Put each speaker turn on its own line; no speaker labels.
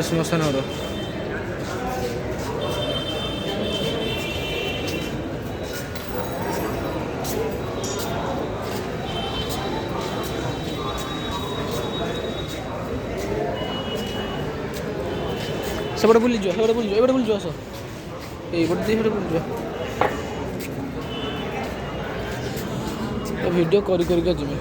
श्मशान घर सेपटे बुली जाओ सेपटे बुली जाओ एपटे बुली जाओ आस ये बुली जाओ वीडियो करी जिमी